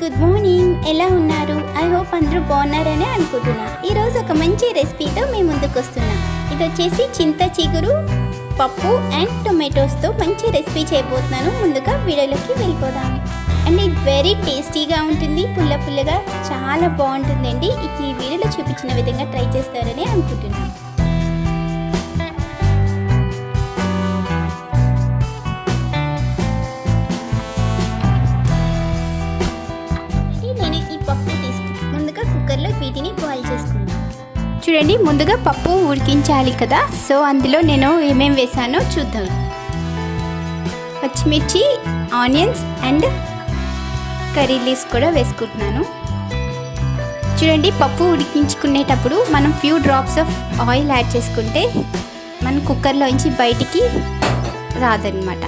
Good morning. ఎలా ఉన్నారు? I hope అందరూ బాగున్నారని అనుకుంటున్నా. ఈరోజు ఒక మంచి రెసిపీతో మీ ముందుకు వస్తున్నా. ఇది వచ్చేసి చింత చిగురు పప్పు అండ్ టొమాటోస్తో మంచి రెసిపీ చేయబోతున్నాను. ముందుగా వీడియోలోకి వెళ్ళిపోదాం. అండ్ ఇది వెరీ టేస్టీగా ఉంటుంది, పుల్లగా చాలా బాగుంటుందండి. ఈ వీడియోలో చూపించిన విధంగా ట్రై చేస్తారని అనుకుంటున్నాను. వీటిని బాయిల్ చేసుకుందాం. చూడండి, ముందుగా పప్పు ఉడికించాలి కదా, సో అందులో నేను ఏమేమి వేసానో చూద్దాం. పచ్చిమిర్చి, ఆనియన్స్ అండ్ కర్రీ లీవ్స్ కూడా వేసుకుంటున్నాను. చూడండి, పప్పు ఉడికించుకునేటప్పుడు మనం few drops of oil add చేసుకుంటే మన కుక్కర్లోంచి బయటికి రాదనమాట.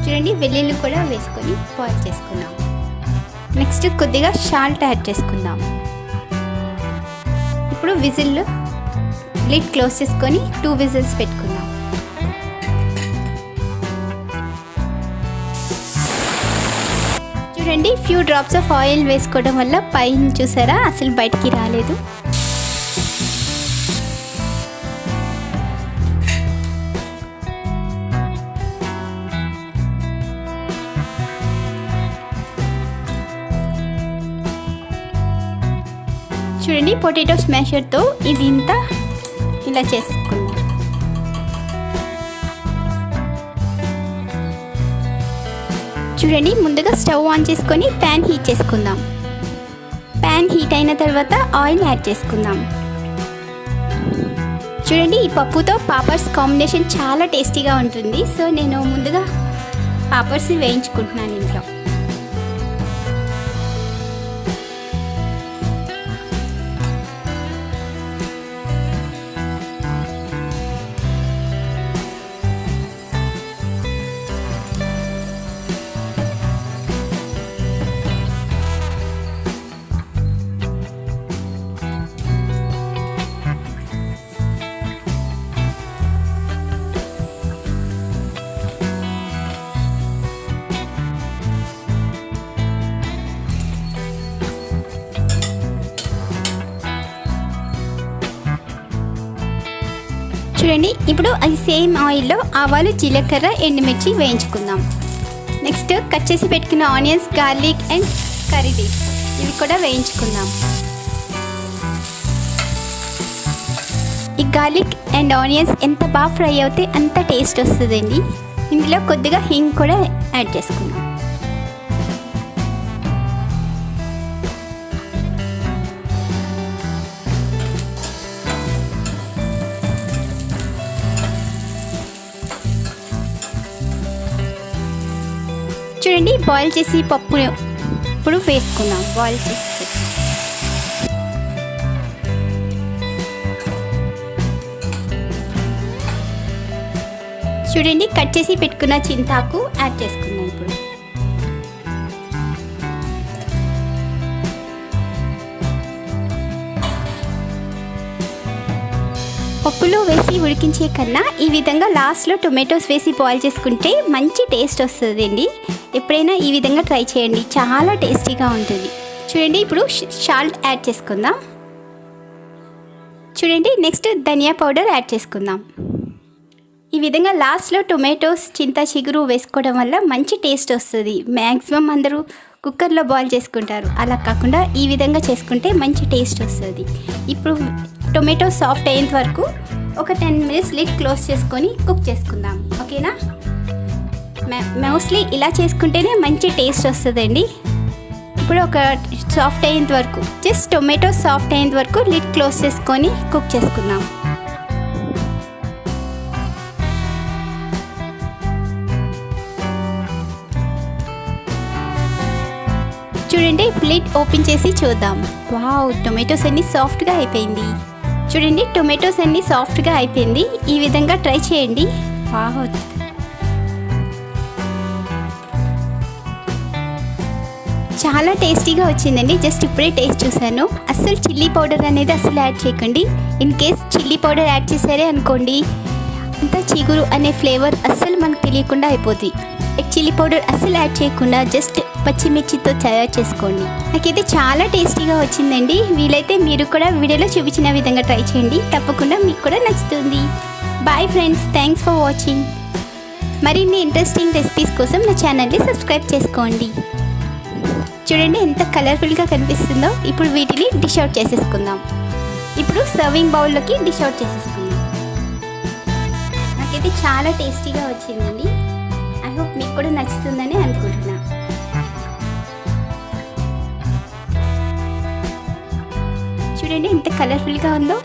చూడండి, వెల్లుల్లి కూడా వేసుకొని బాయిల్ చేసుకుందాం. నెక్స్ట్ కొద్దిగా సాల్ట్ యాడ్ చేసుకుందాం. ఇప్పుడు విజిల్ లిడ్ క్లోజ్ చేసుకొని 2 విజిల్స్ పెట్టుకుందాం. చూడండి, ఫ్యూ డ్రాప్స్ ఆఫ్ ఆయిల్ వేసుకోవడం వల్ల పైన చూసారా అసలు బయటికి రాలేదు. చూడండి, పొటాటో స్మాషర్తో ఇది ఇంత ఇలా చేసుకుందాం. చూడండి, ముందుగా స్టవ్ ఆన్ చేసుకొని ప్యాన్ హీట్ చేసుకుందాం. ప్యాన్ హీట్ అయిన తర్వాత ఆయిల్ యాడ్ చేసుకుందాం. చూడండి, ఈ పప్పుతో పాపర్స్ కాంబినేషన్ చాలా టేస్టీగా ఉంటుంది. సో నేను ముందుగా పాపర్స్ వేయించుకుంటున్నాను ఇంట్లో. చూడండి, ఇప్పుడు అది సేమ్ ఆయిల్లో ఆవాలు, జీలకర్ర, ఎండుమిర్చి వేయించుకుందాం. నెక్స్ట్ కట్ చేసి పెట్టుకున్న onions, garlic and curry leaves ఇవి కూడా వేయించుకుందాం. ఈ గార్లిక్ అండ్ ఆనియన్స్ ఎంత బాగా ఫ్రై అవుతే అంత టేస్ట్ వస్తుందండి. ఇందులో కొద్దిగా హింగ్ కూడా యాడ్ చేసుకుందాం. చూడండి, బాయిల్ చేసి పప్పు ఇప్పుడు వేసుకుందాం. బాయిల్ చేసి చూడండి, కట్ చేసి పెట్టుకున్న చింతాకు యాడ్ చేసుకుందాం. ఇప్పుడు పప్పులో వేసి ఉడికించే కన్నా ఈ విధంగా లాస్ట్లో టొమాటోస్ వేసి బాయిల్ చేసుకుంటే మంచి టేస్ట్ వస్తుందండి. ఎప్పుడైనా ఈ విధంగా ట్రై చేయండి, చాలా టేస్టీగా ఉంటుంది. చూడండి, ఇప్పుడు సాల్ట్ యాడ్ చేసుకుందాం. చూడండి, నెక్స్ట్ ధనియా పౌడర్ యాడ్ చేసుకుందాం. ఈ విధంగా లాస్ట్లో టొమాటోస్, చింత చిగురు వేసుకోవడం వల్ల మంచి టేస్ట్ వస్తుంది. మ్యాక్సిమం అందరూ కుక్కర్లో బాయిల్ చేసుకుంటారు, అలా కాకుండా ఈ విధంగా చేసుకుంటే మంచి టేస్ట్ వస్తుంది. ఇప్పుడు టొమాటో సాఫ్ట్ అయ్యేంత వరకు ఒక 10 మినిట్స్ లిడ్ క్లోజ్ చేసుకొని కుక్ చేసుకుందాం. ఓకేనా? మోస్ట్లీ ఇలా చేసుకుంటేనే మంచి టేస్ట్ వస్తుందండి. ఇప్పుడు ఒక సాఫ్ట్ అయ్యేంత వరకు, జస్ట్ టొమాటో సాఫ్ట్ అయ్యేంత వరకు లిడ్ క్లోజ్ చేసుకొని కుక్ చేసుకుందాం. చూడండి, లిడ్ ఓపెన్ చేసి చూద్దాం. వావ్, టొమాటోస్ అన్నీ సాఫ్ట్గా అయిపోయింది. చూడండి, టొమాటోస్ అన్నీ సాఫ్ట్గా అయిపోయింది. ఈ విధంగా ట్రై చేయండి. వావ్, చాలా టేస్టీగా వచ్చిందండి. జస్ట్ ఇప్పుడే టేస్ట్ చూసాను. అస్సలు చిల్లీ పౌడర్ అనేది అస్సలు యాడ్ చేయకండి. In case chilli powder add చేసారే అనుకోండి, అంతా చిగురు అనే ఫ్లేవర్ అస్సలు మనకు తెలియకుండా అయిపోతుంది. చిల్లీ పౌడర్ అస్సలు యాడ్ చేయకుండా జస్ట్ పచ్చిమిర్చితో తయారు చేసుకోండి. నాకైతే చాలా టేస్టీగా వచ్చిందండి. వీలైతే మీరు కూడా వీడియోలో చూపించిన విధంగా ట్రై చేయండి. తప్పకుండా మీకు కూడా నచ్చుతుంది. Bye friends, thanks for watching. మరిన్ని ఇంట్రెస్టింగ్ రెసిపీస్ కోసం నా ఛానల్ని సబ్స్క్రైబ్ చేసుకోండి. చూడండి ఎంత కలర్ఫుల్గా కనిపిస్తుందో. ఇప్పుడు వీటిని డిష్ అవుట్ చేసేసుకుందాం. ఇప్పుడు సర్వింగ్ బౌల్లోకి డిష్ అవుట్ చేసేసుకుందాం. నాకైతే చాలా టేస్టీగా వచ్చిందండి. ఐ హోప్ మీకు కూడా నచ్చుతుందని అనుకుంటున్నా. చూడండి ఎంత కలర్ఫుల్గా ఉందో.